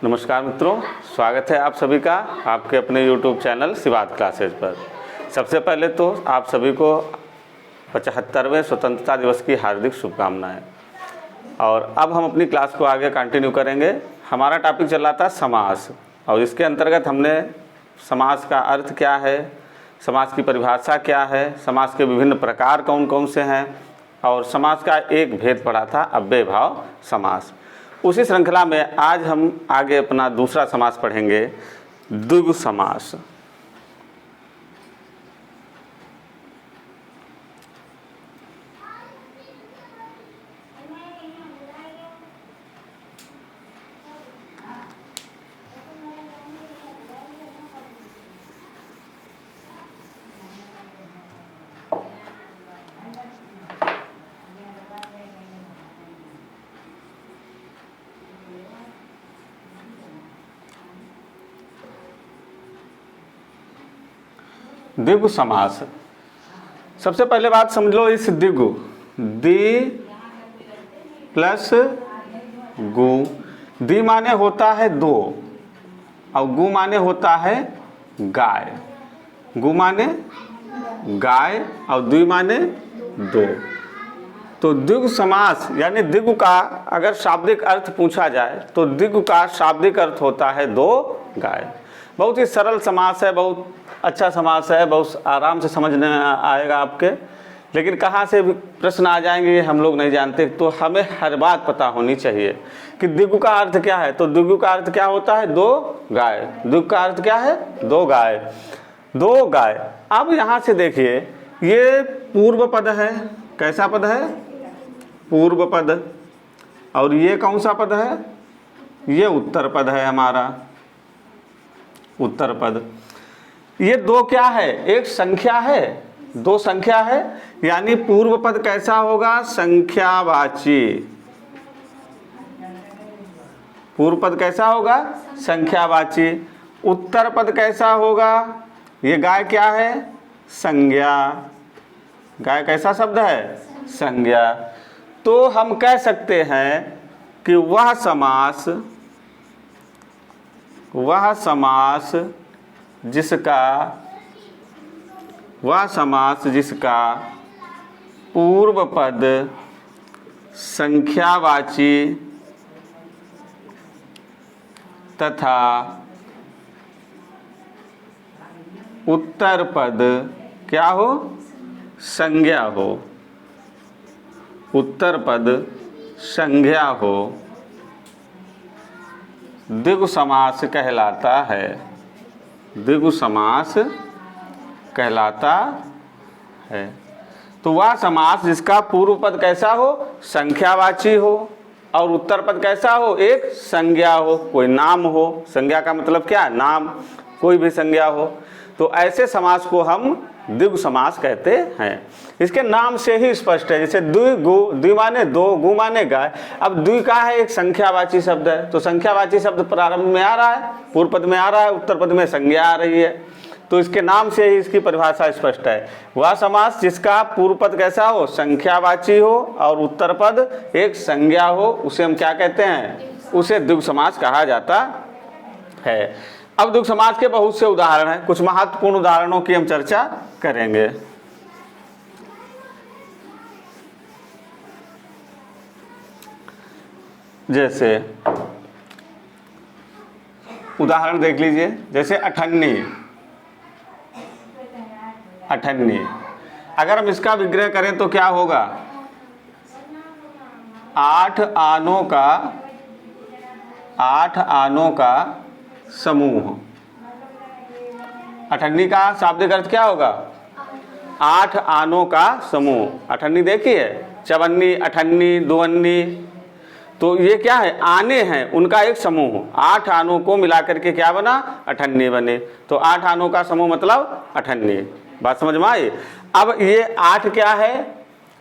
नमस्कार मित्रों, स्वागत है आप सभी का आपके अपने YouTube चैनल सिवात क्लासेज पर। सबसे पहले तो आप सभी को 75वें स्वतंत्रता दिवस की हार्दिक शुभकामनाएं। और अब हम अपनी क्लास को आगे कंटिन्यू करेंगे। हमारा टॉपिक चल रहा था समास, और इसके अंतर्गत हमने समास का अर्थ क्या है, समास की परिभाषा क्या है, समास के विभिन्न प्रकार कौन कौन से हैं, और समास का एक भेद पढ़ा था अव्यय भाव समास। उसी श्रृंखला में आज हम आगे अपना दूसरा समास पढ़ेंगे, द्विगु समास। द्विगु समास। सबसे पहले बात समझ लो, इस द्विगु, द्वि प्लस गु, द्वि माने होता है दो और गु माने होता है गाय। गु माने गाय और द्वि माने दो। तो द्विगु समास यानी द्विगु का अगर शाब्दिक अर्थ पूछा जाए तो द्विगु का शाब्दिक अर्थ होता है दो गाय। बहुत ही सरल समास है, बहुत अच्छा समास है, बहुत आराम से समझने आएगा आपके। लेकिन कहाँ से प्रश्न आ जाएंगे ये हम लोग नहीं जानते, तो हमें हर बात पता होनी चाहिए कि द्विगु का अर्थ क्या है। तो द्विगु का अर्थ क्या होता है? दो गाय। द्विगु का अर्थ क्या है? दो गाय। दो गाय। अब यहाँ से देखिए, ये पूर्व पद है। कैसा पद है? पूर्व पद। और ये कौन सा पद है? ये उत्तर पद है हमारा, उत्तर पद। ये दो क्या है? एक संख्या है, दो संख्या है, यानी पूर्व पद कैसा होगा? संख्यावाची। पूर्व पद कैसा होगा? संख्यावाची। उत्तर पद कैसा होगा? ये गाय क्या है? संज्ञा। गाय कैसा शब्द है? संज्ञा। तो हम कह सकते हैं कि वह जिसका पूर्व पद संख्यावाची तथा उत्तर पद क्या हो? संज्ञा हो। उत्तर पद संज्ञा हो, द्विगु समास कहलाता है। द्विगु समास कहलाता है। तो वह समास जिसका पूर्व पद कैसा हो? संख्यावाची हो, और उत्तर पद कैसा हो? एक संज्ञा हो, कोई नाम हो। संज्ञा का मतलब क्या? नाम, कोई भी संज्ञा हो। तो ऐसे समास को हम द्विगु समास कहते हैं। इसके नाम से ही स्पष्ट है। जैसे द्विगु, द्वि माने दो, गु माने गाय। अब द्वि का है? एक संख्यावाची शब्द है। तो संख्यावाची शब्द प्रारंभ में आ रहा है, पूर्व पद में आ रहा है, उत्तर पद में संज्ञा आ रही है। तो इसके नाम से ही इसकी परिभाषा स्पष्ट है। वह समास जिसका पूर्व पद कैसा हो? संख्यावाची हो, और उत्तर पद एक संज्ञा हो, उसे हम क्या कहते हैं? उसे द्विगु समास कहा जाता है। अब द्विगु समास के बहुत से उदाहरण हैं। कुछ महत्वपूर्ण उदाहरणों की हम चर्चा करेंगे। जैसे उदाहरण देख लीजिए, जैसे अठन्नी। अठन्नी, अगर हम इसका विग्रह करें तो क्या होगा? 8 आनों का समूह। अठन्नी का शाब्दिक अर्थ क्या होगा? 8 आनों का समूह। अठन्नी देखिए, चवन्नी, अठन्नी, दुअन्नी, तो ये क्या है? आने हैं, उनका एक समूह। 8 आनों को मिलाकर के क्या बना? अठन्नी बने। तो 8 आनों का समूह मतलब अठन्नी। बात समझ में आई? अब ये 8 क्या है?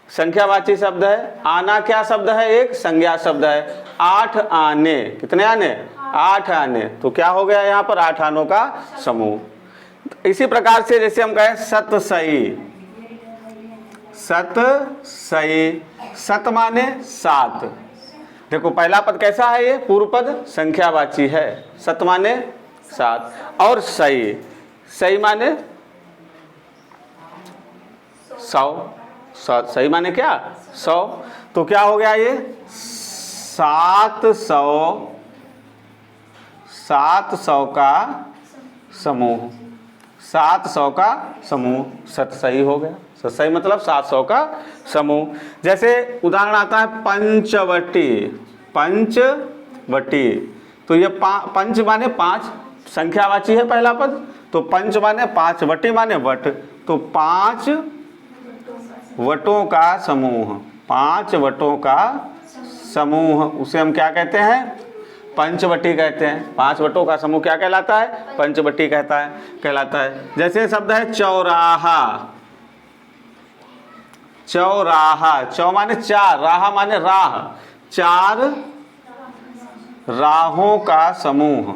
संख्यावाची शब्द है। आना क्या शब्द है? एक संज्ञा शब्द है। 8 आने, कितने आने? 8 आने। तो क्या हो गया यहाँ पर? 8 आनों का समूह। इसी प्रकार से जैसे हम कहें सतसई, सतसई, सत माने 7 देखो पहला पद कैसा है, ये पूर्व पद संख्यावाची है, सत माने 7, और सही, सही माने 100, सही माने क्या 100, तो क्या हो गया ये 700 का समूह, 700 का समूह, सत सही हो गया, सत सही मतलब 700 का समूह। जैसे उदाहरण आता है पंचवटी, पंचवटी, तो ये पंच माने 5, संख्यावाची है पहला पद, तो पंच माने 5, वटी माने वट, तो 5 वटों का समूह, 5 वटों का समूह, उसे हम क्या कहते हैं, पंचवटी कहते हैं। 5 वटों का समूह क्या कहलाता है, पंचवटी कहलाता है। जैसे शब्द है चौराहा, चौराहा, चौ माने 4, राहा माने राह, 4 राहों का समूह,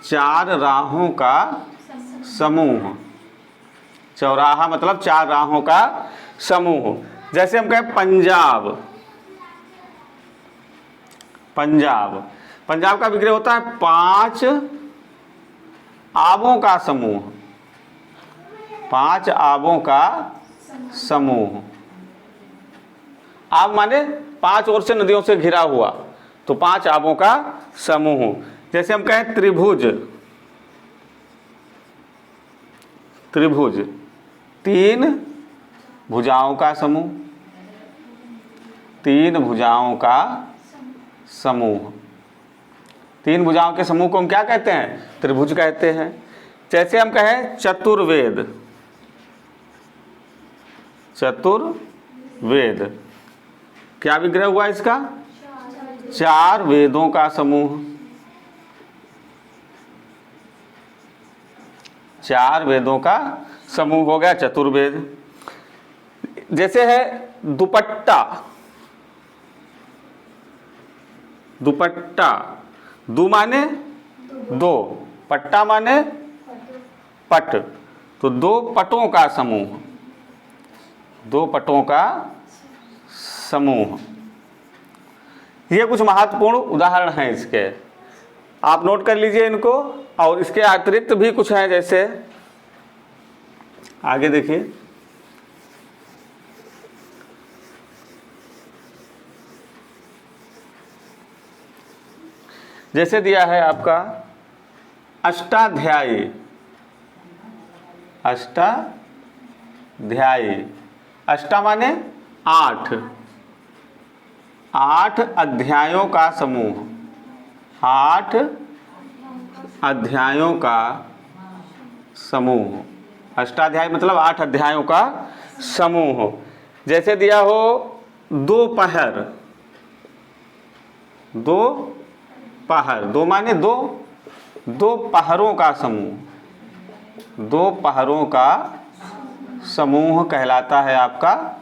4 राहों का समूह, चौराहा मतलब 4 राहों का समूह। जैसे हम कहें पंजाब, पंजाब, पंजाब का विग्रह होता है 5 आबों का समूह, 5 आबों का समूह, आब माने 5 ओर से नदियों से घिरा हुआ, तो 5 आबों का समूह। जैसे हम कहें त्रिभुज, त्रिभुज 3 भुजाओं का समूह, 3 भुजाओं का समूह, 3 भुजाओं के समूह को हम क्या कहते हैं, त्रिभुज कहते हैं। जैसे हम कहें चतुर्वेद, चतुर्वेद क्या विग्रह हुआ इसका, 4 वेदों का समूह, 4 वेदों का समूह हो गया चतुर्वेद। जैसे है दुपट्टा, दुपट्टा, दु माने 2, पट्टा माने पट, तो 2 पटों का समूह, 2 पटों का समूह। ये कुछ महत्वपूर्ण उदाहरण हैं इसके, आप नोट कर लीजिए इनको। और इसके अतिरिक्त भी कुछ हैं, जैसे आगे देखिए, जैसे दिया है आपका अष्टाध्यायी, अष्टाध्यायी, अष्टा माने 8, 8 अध्यायों का समूह, 8 अध्यायों का समूह, अष्टाध्यायी मतलब 8 अध्यायों का समूह। जैसे दिया हो दोपहर, 2 पहर, 2 माने 2, 2 पहरों का समूह, 2 पहरों का समूह कहलाता है आपका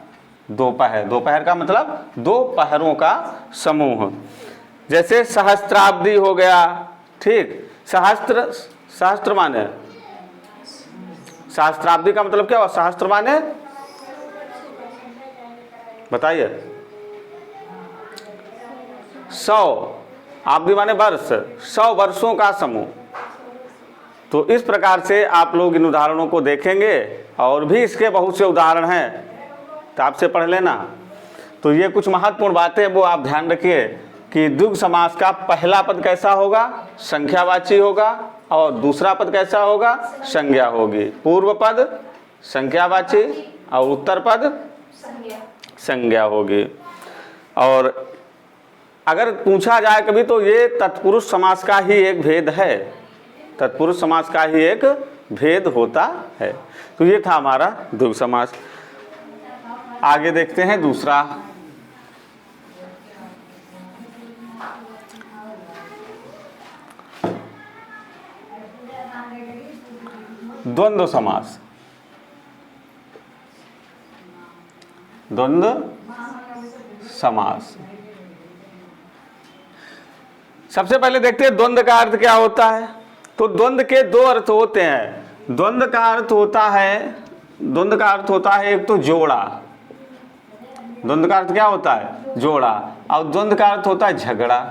दोपहर, दोपहर का मतलब 2 पहरों का समूह। जैसे सहस्त्राब्दी हो गया, ठीक, सहस्त्र, सहस्त्र माने, सहस्त्राब्दी का मतलब क्या हुआ, सहस्त्र माने बताइए, 100, आब्दी माने वर्ष, 100 वर्षों का समूह। तो इस प्रकार से आप लोग इन उदाहरणों को देखेंगे, और भी इसके बहुत से उदाहरण हैं, तो आपसे पढ़ लेना। तो ये कुछ महत्वपूर्ण बातें वो आप ध्यान रखिए कि द्विगु समास का पहला पद कैसा होगा, संख्यावाची होगा, और दूसरा पद कैसा होगा, संज्ञा होगी। पूर्व पद संख्यावाची और उत्तर पद संज्ञा होगी। और अगर पूछा जाए कभी तो ये तत्पुरुष समास का ही एक भेद है, तत्पुरुष समास का ही एक भेद होता है। तो ये था हमारा द्विगु समास। आगे देखते हैं दूसरा, द्वंद्व समास। द्वंद्व समास, सबसे पहले देखते हैं द्वंद्व का अर्थ क्या होता है। तो द्वंद्व के 2 अर्थ होते हैं। द्वंद्व का अर्थ होता है, द्वंद्व का अर्थ होता है एक तो जोड़ा, द्वंद्व का अर्थ क्या होता है, जोड़ा। और द्वंद्व का अर्थ होता है झगड़ा,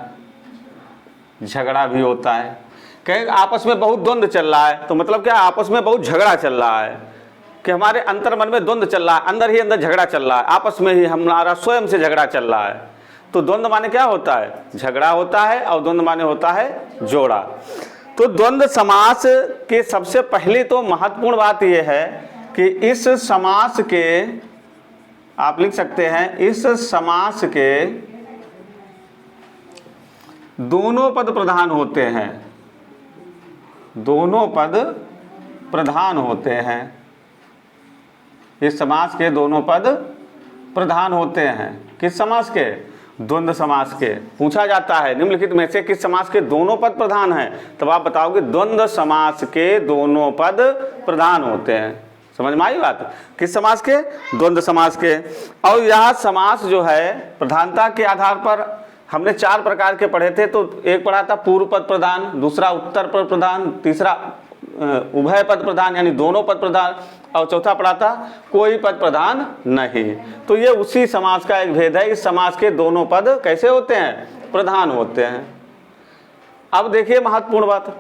झगड़ा भी होता है। कहीं आपस में बहुत द्वंद्व चल रहा है तो मतलब क्या, आपस में बहुत झगड़ा चल रहा है, कि हमारे अंतर मन में द्वंद्व चल रहा है, अंदर ही अंदर झगड़ा चल रहा है, आपस में ही हमारा स्वयं से झगड़ा चल रहा है। तो द्वंद्व माने क्या होता है, झगड़ा होता है, और द्वंद्व माने होता है जोड़ा। तो द्वंद्व समास के सबसे पहले तो महत्वपूर्ण बात यह है कि इस समास के, आप लिख सकते हैं, इस समास के दोनों पद प्रधान होते हैं, दोनों पद प्रधान होते हैं। इस समास के दोनों पद प्रधान होते हैं। किस समास के, द्वंद्व समास के। पूछा जाता है निम्नलिखित में से किस समास के दोनों पद प्रधान हैं, तब आप बताओगे द्वंद्व समास के दोनों पद प्रधान होते हैं। समझ में आई बात, किस समास के, द्वंद्व समास के। और यह समास जो है प्रधानता के आधार पर हमने 4 प्रकार के पढ़े थे। तो एक पढ़ा था पूर्व पद प्रधान, दूसरा उत्तर पद प्रधान, तीसरा उभय पद प्रधान यानी दोनों पद प्रधान, और चौथा पढ़ा था कोई पद प्रधान नहीं। तो ये उसी समास का एक भेद है, इस समास के दोनों पद कैसे होते हैं, प्रधान होते हैं। अब देखिए महत्वपूर्ण बात,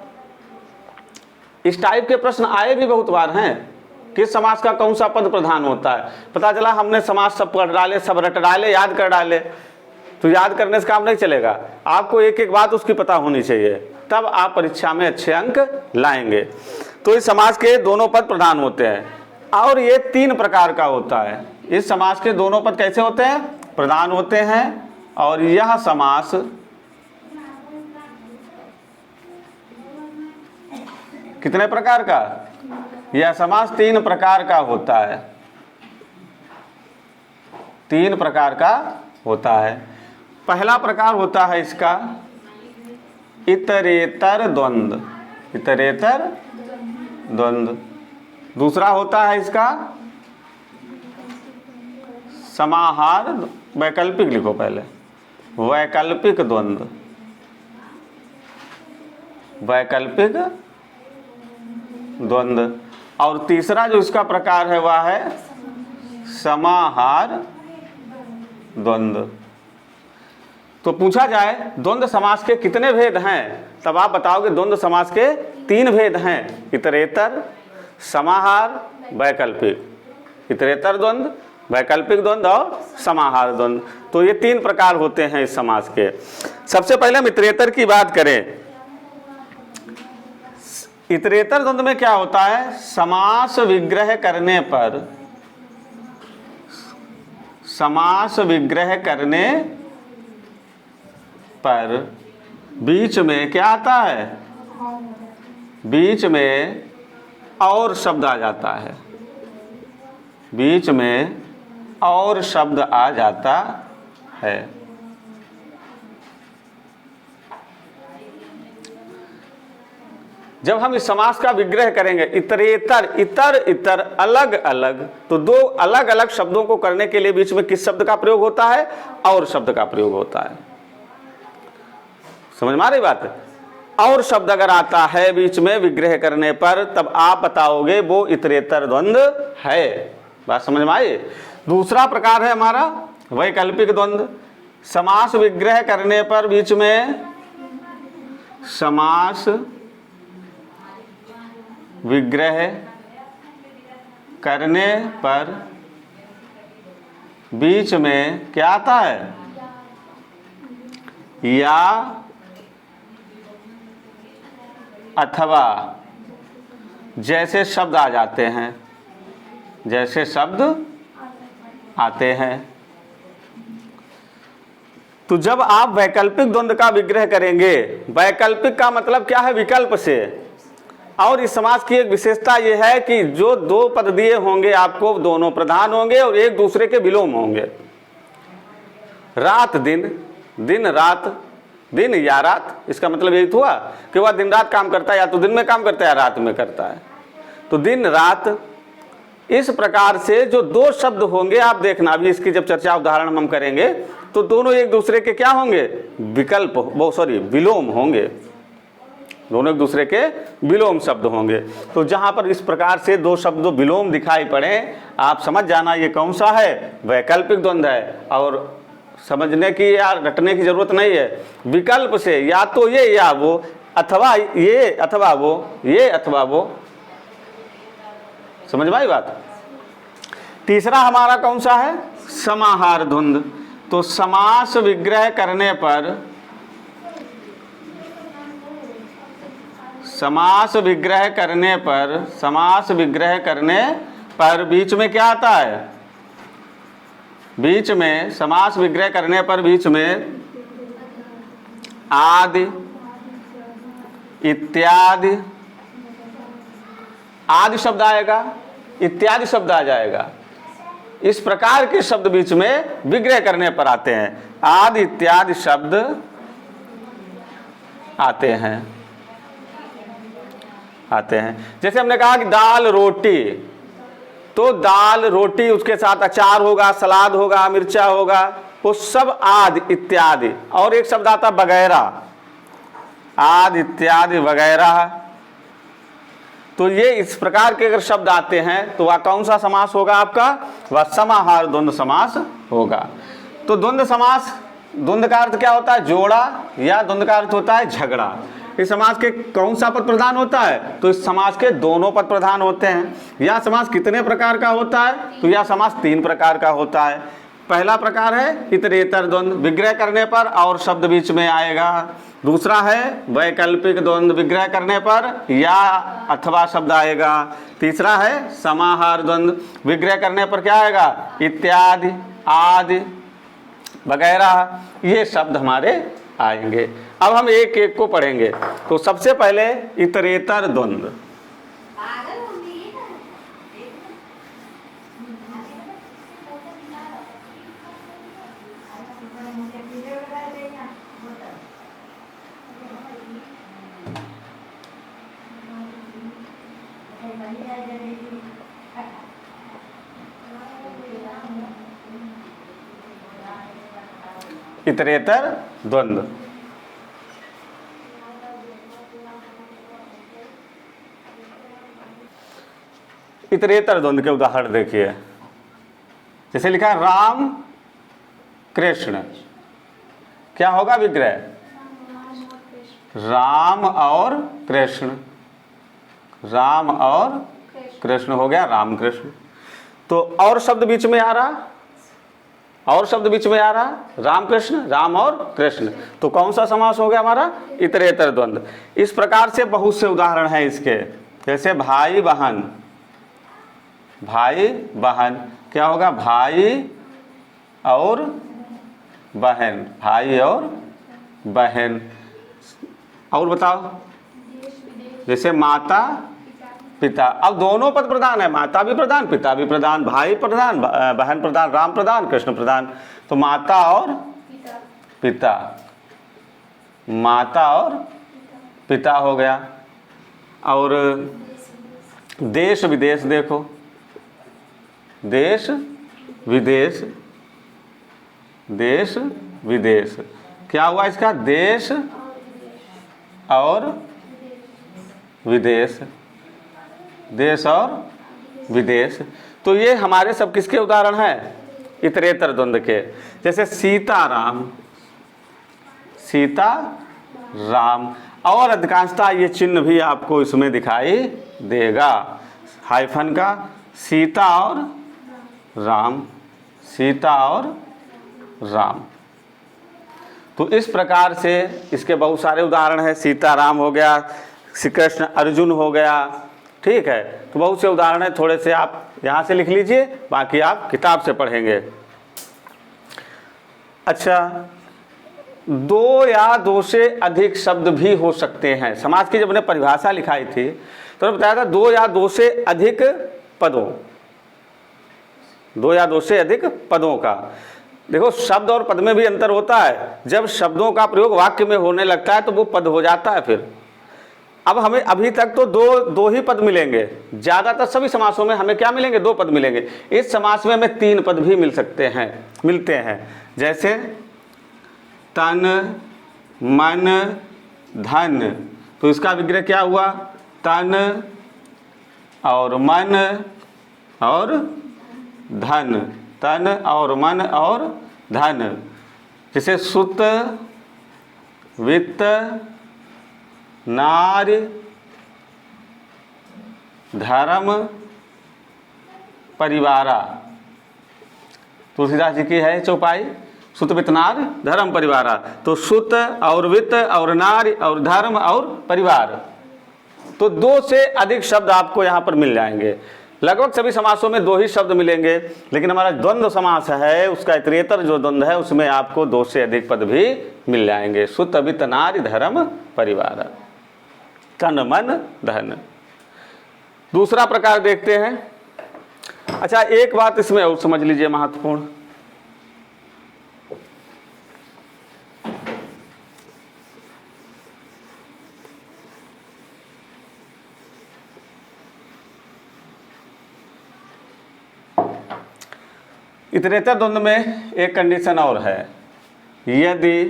इस टाइप के प्रश्न आए भी बहुत बार हैं, किस समास का कौन सा पद प्रधान होता है। पता चला हमने समास सब पढ़ डाले, सब रट डाले, याद कर डाले, तो याद करने से काम नहीं चलेगा, आपको एक एक बात उसकी पता होनी चाहिए, तब आप परीक्षा में अच्छे अंक लाएंगे। तो इस समास के दोनों पद प्रधान होते हैं, और ये 3 प्रकार का होता है। इस समास के दोनों पद कैसे होते हैं, प्रधान होते हैं। और यह समास कितने प्रकार का, यह समास 3 प्रकार का होता है, 3 प्रकार का होता है। पहला प्रकार होता है इसका इतरेतर द्वंद्व, इतरेतर द्वंद्व। दूसरा होता है इसका समाहार, वैकल्पिक लिखो पहले, वैकल्पिक द्वंद्व, वैकल्पिक द्वंद्व। और तीसरा जो इसका प्रकार है वह है समाहार द्वंद्व। तो पूछा जाए द्वंद्व समास के कितने भेद हैं, तब आप बताओगे द्वंद्व समास के 3 भेद हैं, इतरेतर, समाहार, वैकल्पिक। इतरेतर द्वंद्व, वैकल्पिक द्वंद्व और समाहार द्वंद्व। तो ये 3 प्रकार होते हैं इस समास के। सबसे पहले हम इतरेतर की बात करें। इतरेतर द्वंद्व में क्या होता है, समास विग्रह करने पर, समास विग्रह करने पर बीच में क्या आता है, बीच में और शब्द आ जाता है, बीच में और शब्द आ जाता है। जब हम इस समास का विग्रह करेंगे, इतरेतर, इतर इतर अलग अलग, तो 2 अलग अलग शब्दों को करने के लिए बीच में किस शब्द का प्रयोग होता है, और शब्द का प्रयोग होता है। समझ में आ रही बात, और शब्द अगर आता है बीच में विग्रह करने पर, तब आप बताओगे वो इतरेतर द्वंद्व है। बात समझ में आई। दूसरा प्रकार है हमारा वैकल्पिक द्वंद्व। समास विग्रह करने पर बीच में, समास विग्रह करने पर बीच में क्या आता है, या अथवा जैसे शब्द आ जाते हैं, जैसे शब्द आते हैं। तो जब आप वैकल्पिक द्वंद्व का विग्रह करेंगे, वैकल्पिक का मतलब क्या है, विकल्प से। और इस समास की एक विशेषता यह है कि जो 2 पद दिए होंगे आपको, दोनों प्रधान होंगे और एक दूसरे के विलोम होंगे। रात दिन, दिन रात, दिन या रात, इसका मतलब यही हुआ कि वह दिन रात काम करता है, या तो दिन में काम करता है या रात में करता है। तो दिन रात, इस प्रकार से जो 2 शब्द होंगे, आप देखना अभी इसकी जब चर्चा उदाहरण हम करेंगे, तो दोनों एक दूसरे के क्या होंगे, विकल्प, विलोम होंगे, दोनों एक दूसरे के विलोम शब्द होंगे। तो जहां पर इस प्रकार से 2 शब्द विलोम दिखाई पड़े, आप समझ जाना ये कौन सा है, वैकल्पिक द्वंद्व है। और समझने की या रटने की जरूरत नहीं है। विकल्प से या तो ये या वो, अथवा ये अथवा वो, ये अथवा वो। समझ में आई बात। तीसरा हमारा कौन सा है? समाहार द्वंद्व। तो समास विग्रह करने पर, समास विग्रह करने पर, समास विग्रह करने पर बीच में क्या आता है? बीच में समास विग्रह करने पर बीच में आदि, इत्यादि, आदि शब्द आएगा, इत्यादि शब्द आ जाएगा। इस प्रकार के शब्द बीच में विग्रह करने पर आते हैं, आदि इत्यादि शब्द आते हैं। जैसे हमने कहा कि दाल रोटी, तो दाल रोटी, उसके साथ अचार होगा, सलाद होगा, मिर्चा होगा, वो सब आदि इत्यादि। और एक शब्द आता वगैरह, आदि इत्यादि वगैरह। तो ये इस प्रकार के अगर शब्द आते हैं तो वह कौन सा समास होगा आपका? वह समाहार द्वंद्व समास होगा। तो द्वंद्व समास, द्वंद्व का अर्थ क्या होता है? जोड़ा, या द्वंद्व का अर्थ होता है झगड़ा। इस समास के कौन सा पद प्रधान होता है? तो इस समास के दोनों पद प्रधान होते हैं। यह समास कितने प्रकार का होता है? तो यह समास 3 प्रकार का होता है। पहला प्रकार है इतरेतर द्वंद्व, विग्रह करने पर और शब्द बीच में आएगा। दूसरा है वैकल्पिक द्वंद्व, विग्रह करने पर या अथवा शब्द आएगा। तीसरा है समाहार द्वंद्व, विग्रह करने पर क्या आएगा? इत्यादि, आदि वगैरह, ये शब्द हमारे आएंगे। अब हम एक एक को पढ़ेंगे। तो सबसे पहले इतरेतर द्वंद्व। इतरेतर द्वंद्व। इतरेतर द्वंद्व के उदाहरण देखिए। जैसे लिखा है राम कृष्ण, क्या होगा विग्रह? राम और कृष्ण, राम और कृष्ण हो गया राम कृष्ण। तो और शब्द बीच में आ रहा, और शब्द बीच में आ रहा, राम कृष्ण, राम और कृष्ण। तो कौन सा समास हो गया हमारा? इतरेतर द्वंद्व। इस प्रकार से बहुत से उदाहरण हैं इसके। जैसे भाई बहन, भाई बहन क्या होगा? भाई और बहन, भाई और बहन। और बताओ, जैसे माता पिता, अब दोनों पद प्रधान है, माता भी प्रधान, पिता भी प्रधान, भाई प्रधान, बहन प्रधान, राम प्रधान, कृष्ण प्रधान। तो माता और पिता, माता और पिता हो गया। और देश विदेश देखो, देश विदेश, देश विदेश क्या हुआ इसका? देश और विदेश, देश और विदेश। तो ये हमारे सब किसके उदाहरण हैं? इतरेतर द्वंद्व के। जैसे सीताराम, सीता राम। और अधिकांशतः ये चिन्ह भी आपको इसमें दिखाई देगा, हाइफन का, सीता और राम, सीता और राम। तो इस प्रकार से इसके बहुत सारे उदाहरण हैं। सीताराम हो गया, श्री कृष्ण अर्जुन हो गया, ठीक है। तो बहुत से उदाहरण हैं, थोड़े से आप यहाँ से लिख लीजिए, बाकी आप किताब से पढ़ेंगे। अच्छा, 2 या 2 से अधिक शब्द भी हो सकते हैं। समाज की जब मैंने परिभाषा लिखाई थी तो बताया था 2 या 2 से अधिक पदों, 2 या 2 से अधिक पदों का। देखो, शब्द और पद में भी अंतर होता है। जब शब्दों का प्रयोग वाक्य में होने लगता है तो वो पद हो जाता है। फिर अब हमें अभी तक तो दो ही पद मिलेंगे, ज्यादातर सभी समासों में हमें क्या मिलेंगे? 2 पद मिलेंगे। इस समास में हमें 3 पद भी मिलते हैं। जैसे तन, मन, धन। तो इसका विग्रह क्या हुआ? तन और मन और धन, तन और मन और धन। जैसे सुत, वित्त, नार्य, धर्म, परिवारा। तुलसीदास जी की है चौपाई, सुत, वित्त, नार्य, धर्म, परिवारा। तो सुत और वित्त और नार्य और धर्म और परिवार, तो 2 से अधिक शब्द आपको यहाँ पर मिल जाएंगे। लगभग सभी समासों में 2 ही शब्द मिलेंगे, लेकिन हमारा द्वंद्व समास है, उसका इतरेतर जो द्वंद्व है उसमें आपको 2 से अधिक पद भी मिल जाएंगे। सुत, वित्त, नार्य, धर्म, परिवार, तन, मन, धन। दूसरा प्रकार देखते हैं। अच्छा, एक बात इसमें और समझ लीजिए महत्वपूर्ण। इतरेतर द्वंद्व में एक कंडीशन और है, यदि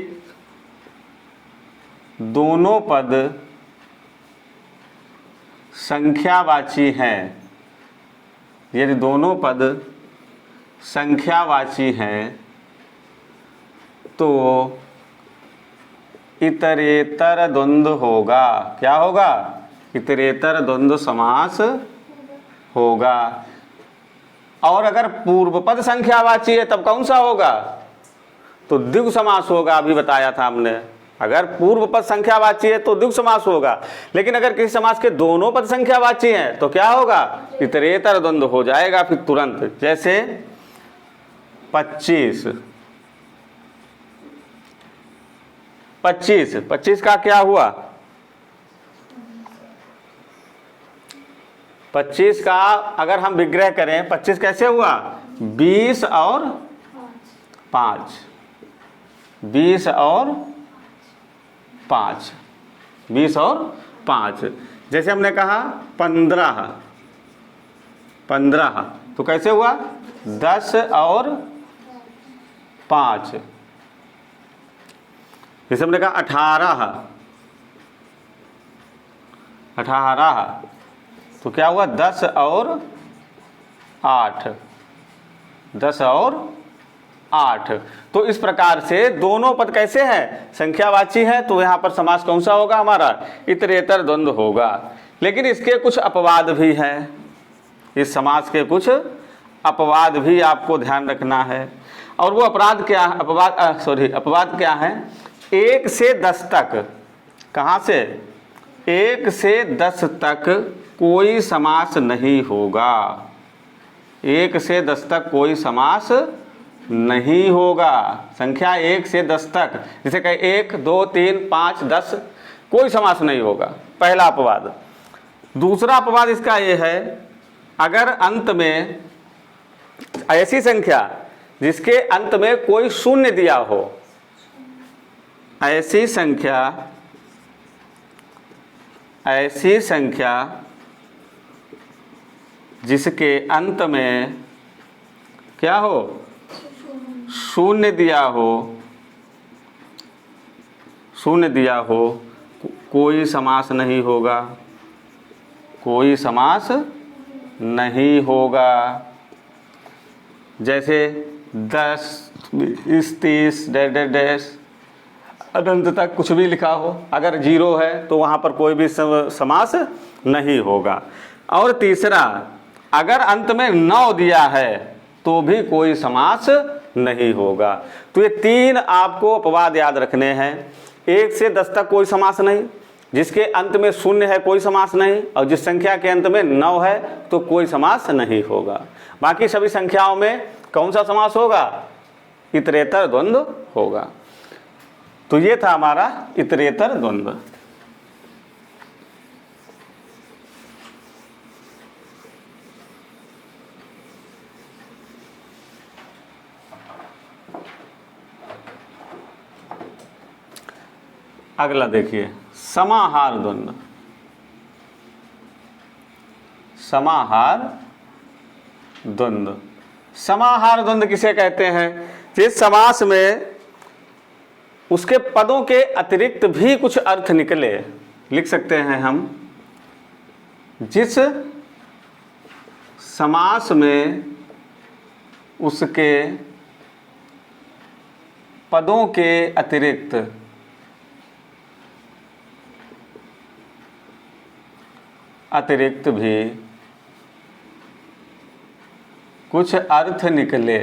दोनों पद संख्यावाची हैं, यदि दोनों पद संख्यावाची हैं तो इतरेतर द्वंद्व होगा। क्या होगा? इतरेतर द्वंद्व समास होगा। और अगर पूर्व पद संख्यावाची है तब कौन सा होगा? तो द्विगु समास होगा। अभी बताया था हमने, अगर पूर्व पद संख्यावाची है तो द्विगु समास होगा, लेकिन अगर किसी समास के दोनों पद संख्यावाची हैं तो क्या होगा? इतरेतर द्वंद्व हो जाएगा फिर तुरंत। जैसे 25, 25 का क्या हुआ? 25 का अगर हम विग्रह करें, 25 कैसे हुआ? 20 और 5, 20 और 5, 20 और 5। जैसे हमने कहा 15, 15 तो कैसे हुआ? 10 और 5। जैसे हमने कहा 18, 18 तो क्या हुआ? 10 और 8, 10 और 8। तो इस प्रकार से दोनों पद कैसे हैं? संख्यावाची है, तो यहाँ पर समास कौन सा होगा हमारा? इतरेतर द्वंद्व होगा। लेकिन इसके कुछ अपवाद भी हैं, इस समास के कुछ अपवाद भी आपको ध्यान रखना है। और वो अपवाद क्या है? अपवाद क्या है? 1 से 10 तक, कहाँ से? 1 से 10 तक कोई समास नहीं होगा। 1 से 10 तक कोई समास नहीं होगा। संख्या 1 से 10 तक, जैसे कहे 1, 2, 3, 5, 10, कोई समास नहीं होगा। पहला अपवाद। दूसरा अपवाद इसका ये है, अगर अंत में ऐसी संख्या जिसके अंत में कोई शून्य दिया हो, ऐसी संख्या जिसके अंत में क्या हो? शून्य दिया हो, कोई समास नहीं होगा, कोई समास नहीं होगा। जैसे 10, 20, 30 डैश अनंत तक कुछ भी लिखा हो, अगर 0 है तो वहाँ पर कोई भी समास नहीं होगा। और तीसरा, अगर अंत में 9 दिया है तो भी कोई समास नहीं होगा। तो ये 3 आपको अपवाद याद रखने हैं। 1 से 10 तक कोई समास नहीं, जिसके अंत में 0 है कोई समास नहीं, और जिस संख्या के अंत में 9 है तो कोई समास नहीं होगा। बाकी सभी संख्याओं में कौन सा समास होगा? इतरेतर द्वंद्व होगा। तो ये था हमारा इतरेतर द्वंद्व। अगला देखिए, समाहार द्वंद्व। समाहार द्वंद्व, समाहार द्वंद्व किसे कहते हैं? जिस समास में उसके पदों के अतिरिक्त भी कुछ अर्थ निकले, लिख सकते हैं हम, जिस समास में उसके पदों के अतिरिक्त भी कुछ अर्थ निकले,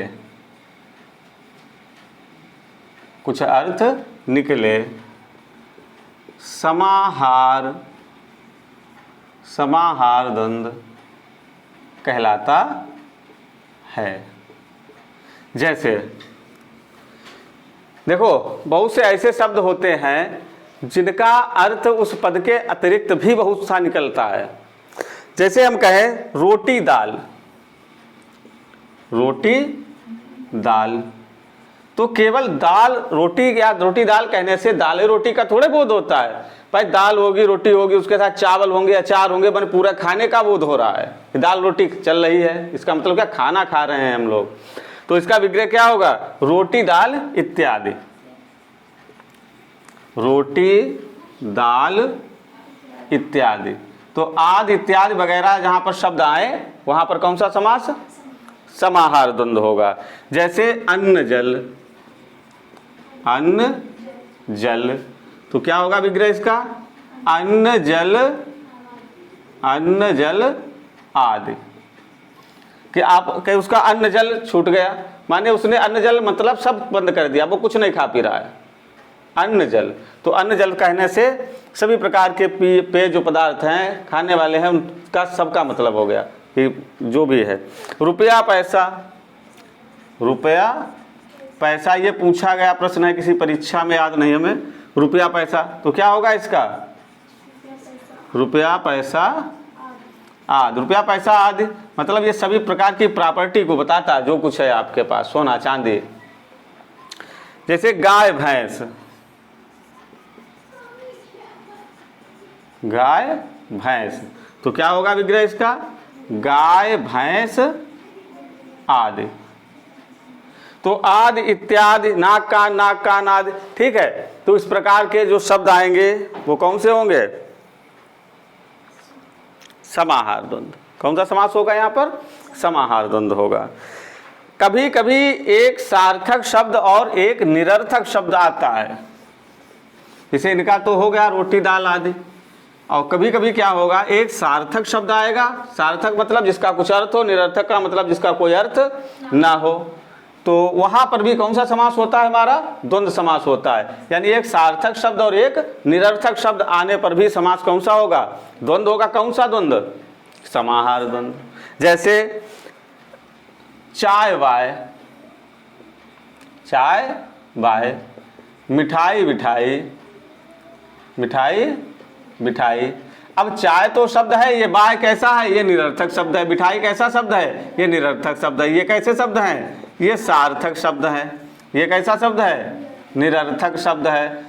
समाहार द्वंद्व कहलाता है। जैसे देखो, बहुत से ऐसे शब्द होते हैं जिनका अर्थ उस पद के अतिरिक्त भी बहुत सा निकलता है। जैसे हम कहें रोटी दाल, तो केवल दाल रोटी या रोटी दाल कहने से दाल रोटी का थोड़े बोध होता है। भाई दाल होगी, रोटी होगी, उसके साथ चावल होंगे, अचार होंगे, बन पूरा खाने का बोध हो रहा है। दाल रोटी चल रही है, इसका मतलब क्या, खाना खा रहे हैं हम लोग। तो इसका विग्रह क्या होगा, रोटी दाल इत्यादि, रोटी दाल इत्यादि। तो आदि इत्यादि वगैरह जहां पर शब्द आए वहां पर कौन सा समास, समाहार द्वंद्व होगा। जैसे अन्न जल, तो क्या होगा विग्रह इसका, अन्न जल आदि। कि आप कहीं उसका अन्न जल छूट गया, माने उसने अन्न जल मतलब सब बंद कर दिया, वो कुछ नहीं खा पी रहा है, अन्न जल। तो अन्न जल कहने से सभी प्रकार के पेय जो पदार्थ हैं, खाने वाले हैं, उनका सबका मतलब हो गया कि जो भी है। रुपया पैसा ये पूछा गया प्रश्न है किसी परीक्षा में, याद नहीं हमें, रुपया पैसा, तो क्या होगा इसका, रुपया पैसा आदि। रुपया पैसा आदि मतलब ये सभी प्रकार की प्रॉपर्टी को बताता है जो कुछ है आपके पास, सोना चांदी। जैसे गाय भैंस, तो क्या होगा विग्रह इसका, गाय भैंस आदि। तो आदि इत्यादि, नाक कान आदि, ठीक है। तो इस प्रकार के जो शब्द आएंगे वो कौन से होंगे, समाहार द्वंद्व। कौन सा समास होगा यहाँ पर, समाहार द्वंद्व होगा। कभी कभी एक सार्थक शब्द और एक निरर्थक शब्द आता है, जैसे इनका तो हो गया रोटी दाल आदि। और कभी कभी क्या होगा, एक सार्थक शब्द आएगा, सार्थक मतलब जिसका कुछ अर्थ हो, निरर्थक का मतलब जिसका कोई अर्थ ना हो। तो वहां पर भी कौन सा समास होता है हमारा, द्वंद्व समास होता है। यानी एक सार्थक शब्द और एक निरर्थक शब्द आने पर भी समास कौन सा होगा, द्वंद्व होगा। कौन सा द्वंद्व, समाहार द्वंद्व। जैसे चाय बाय, मिठाई। अब चाय तो शब्द है, ये बाय कैसा है, ये निरर्थक शब्द है। मिठाई कैसा शब्द है, ये निरर्थक शब्द है। ये कैसे शब्द हैं, ये सार्थक शब्द है। ये कैसा शब्द है, निरर्थक शब्द है।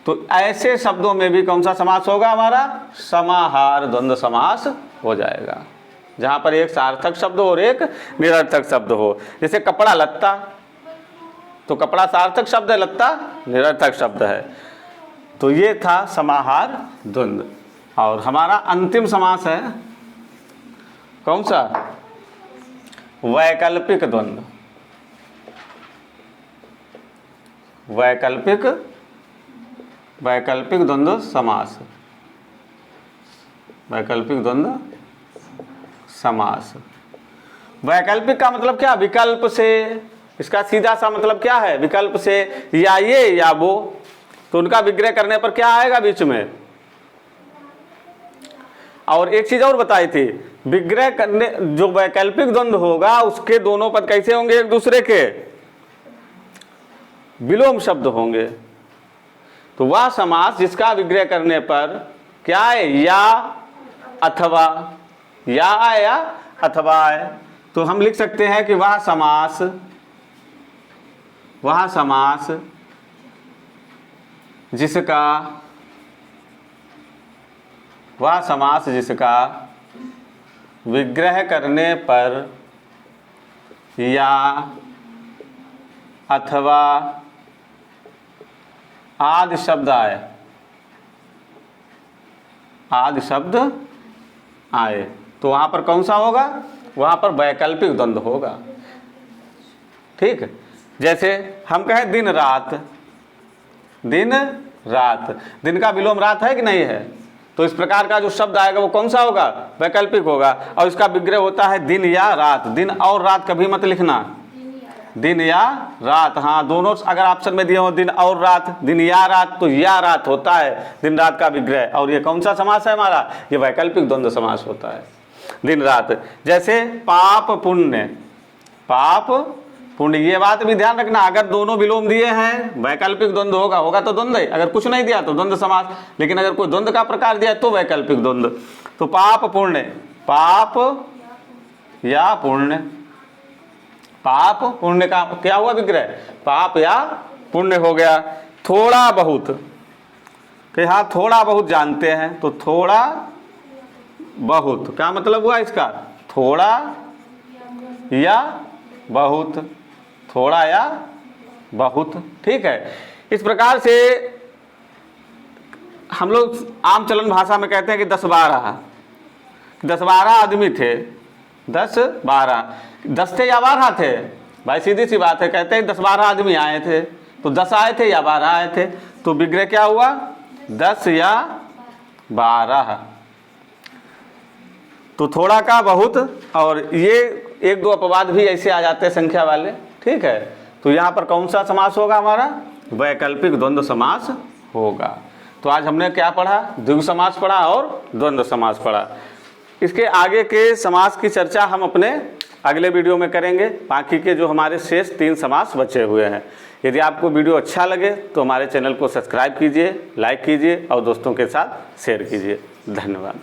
तो ऐसे शब्दों में भी कौन सा समास होगा हमारा, समाहार द्वंद्व समास हो जाएगा, जहां पर एक सार्थक शब्द हो और एक निरर्थक शब्द हो। जैसे कपड़ा लत्ता, तो कपड़ा सार्थक शब्द है, लत्ता निरर्थक शब्द है। तो ये था समाहार द्वंद्व। और हमारा अंतिम समास है कौन सा, वैकल्पिक द्वंद्व। वैकल्पिक द्वंद्व समास, वैकल्पिक द्वंद्व समास। वैकल्पिक का मतलब क्या, विकल्प से। इसका सीधा सा मतलब क्या है, विकल्प से, या ये या वो। तो उनका विग्रह करने पर क्या आएगा बीच में। और एक चीज और बताई थी, विग्रह करने जो वैकल्पिक द्वंद्व होगा उसके दोनों पद कैसे होंगे, एक दूसरे के विलोम शब्द होंगे। तो वह समास जिसका विग्रह करने पर क्या है, या अथवा, या आए या अथवा आए। तो हम लिख सकते हैं कि वह समास जिसका विग्रह करने पर या अथवा आदि शब्द आए, तो वहां पर कौन सा होगा, वहां पर वैकल्पिक द्वंद्व होगा। ठीक है। जैसे हम कहें दिन रात, दिन रात, दिन का विलोम रात है कि नहीं है? तो इस प्रकार का जो शब्द आएगा वो कौन सा होगा? वैकल्पिक होगा। और इसका विग्रह होता है दिन या रात। दिन और रात कभी मत लिखना, दिन या रात। हाँ, दोनों अगर ऑप्शन में दिए हो दिन और रात, दिन या रात, तो या रात होता है दिन रात का विग्रह। और ये कौन सा समास है हमारा? ये वैकल्पिक द्वंद्व समास होता है, दिन रात। जैसे पाप पुण्य, पाप पुण्य, ये बात भी ध्यान रखना, अगर दोनों विलोम दिए हैं वैकल्पिक द्वंद्व होगा, होगा तो द्वंद्व है। अगर कुछ नहीं दिया तो द्वंद्व समास, लेकिन अगर कोई द्वंद्व का प्रकार दिया तो वैकल्पिक द्वंद्व। तो पाप पुण्य, पाप या पुण्य, पाप पुण्य का क्या हुआ विग्रह? पाप या पुण्य हो गया। थोड़ा बहुत, कि हाँ थोड़ा बहुत जानते हैं, तो थोड़ा बहुत क्या मतलब हुआ इसका? थोड़ा या बहुत, थोड़ा या बहुत, ठीक है। इस प्रकार से हम लोग आम चलन भाषा में कहते हैं कि 10-12, 10-12 आदमी थे, 10-12, 10 थे या 12 थे? भाई सीधी सी बात है, कहते हैं 10-12 आदमी आए थे, तो 10 आए थे या 12 आए थे? तो विग्रह क्या हुआ? 10 या 12। तो थोड़ा का बहुत, और ये एक दो अपवाद भी ऐसे आ जाते हैं संख्या वाले, ठीक है। तो यहाँ पर कौन सा समास होगा हमारा? वैकल्पिक द्वंद्व समास होगा। तो आज हमने क्या पढ़ा? द्विगु समास पढ़ा और द्वंद्व समास पढ़ा। इसके आगे के समास की चर्चा हम अपने अगले वीडियो में करेंगे। बाकी के जो हमारे शेष 3 समास बचे हुए हैं। यदि आपको वीडियो अच्छा लगे तो हमारे चैनल को सब्सक्राइब कीजिए, लाइक कीजिए और दोस्तों के साथ शेयर कीजिए। धन्यवाद।